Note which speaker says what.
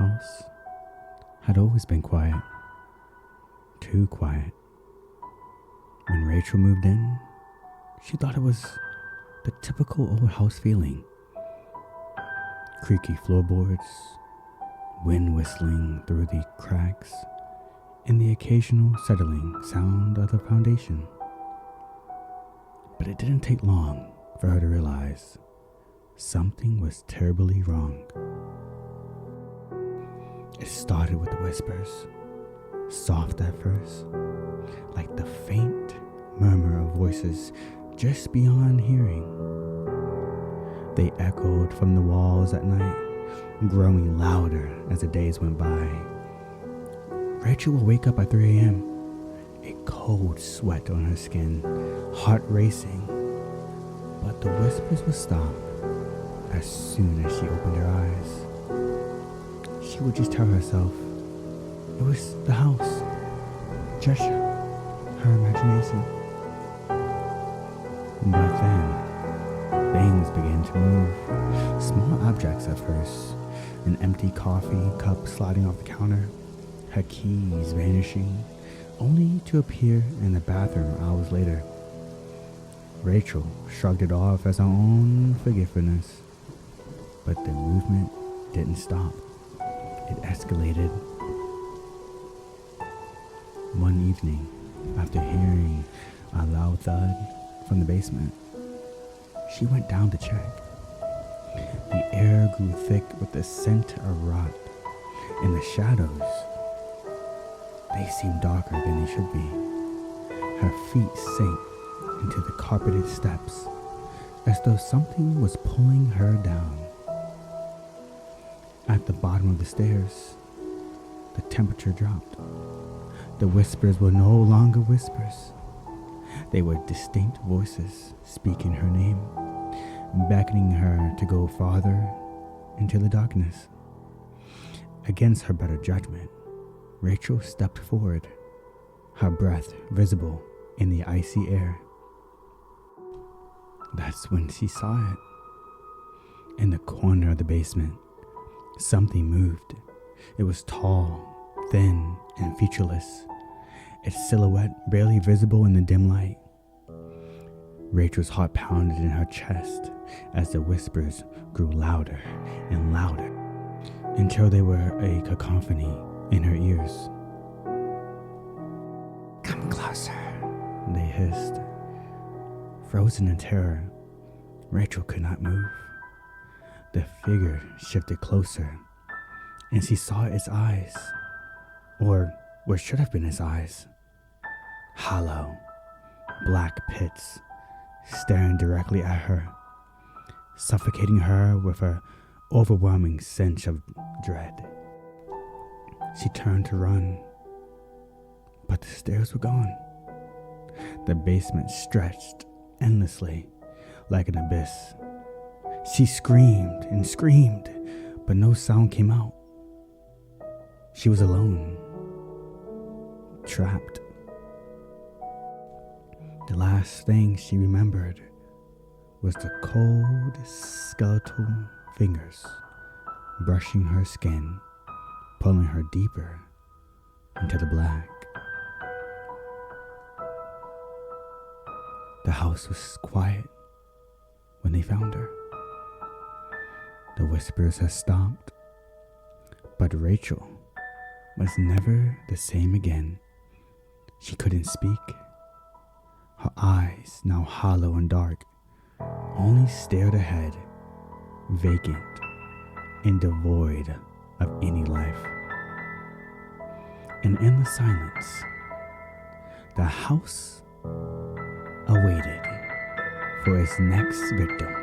Speaker 1: house had always been quiet. Too quiet. When Rachel moved in, she thought it was the typical old house feeling. Creaky floorboards, wind whistling through the cracks, and the occasional settling sound of the foundation. But it didn't take long for her to realize something was terribly wrong. It started with the whispers, soft at first, like the faint murmur of voices just beyond hearing. They echoed from the walls at night, growing louder as the days went by. Rachel would wake up at 3 a.m., a cold sweat on her skin, heart racing. But the whispers would stop as soon as she opened her eyes. She would just tell herself it was the house, just her imagination. But then, things began to move. Small objects at first. An empty coffee cup sliding off the counter. Her keys vanishing, only to appear in the bathroom hours later. Rachel shrugged it off as her own forgetfulness. But the movement didn't stop. It escalated. One evening, after hearing a loud thud from the basement, she went down to check. The air grew thick with the scent of rot, and the shadows, they seemed darker than they should be. Her feet sank into the carpeted steps, as though something was pulling her down. At the bottom of the stairs, the temperature dropped. The whispers were no longer whispers. They were distinct voices speaking her name, beckoning her to go farther into the darkness. Against her better judgment, Rachel stepped forward, her breath visible in the icy air. That's when she saw it. In the corner of the basement, something moved. It was tall, thin, and featureless, its silhouette barely visible in the dim light. Rachel's heart pounded in her chest as the whispers grew louder and louder until they were a cacophony in her ears. "Come closer," they hissed. Frozen in terror, Rachel could not move. The figure shifted closer, and she saw its eyes, or what should have been its eyes. Hollow, black pits staring directly at her, suffocating her with an overwhelming sense of dread. She turned to run, but the stairs were gone. The basement stretched endlessly like an abyss. She screamed and screamed, but no sound came out. She was alone, trapped. The last thing she remembered was the cold, skeletal fingers brushing her skin, pulling her deeper into the black. The house was quiet when they found her. The whispers had stopped, but Rachel was never the same again. She couldn't speak. Her eyes, now hollow and dark, only stared ahead, vacant and devoid of any life. And in the silence, the house awaited for its next victim.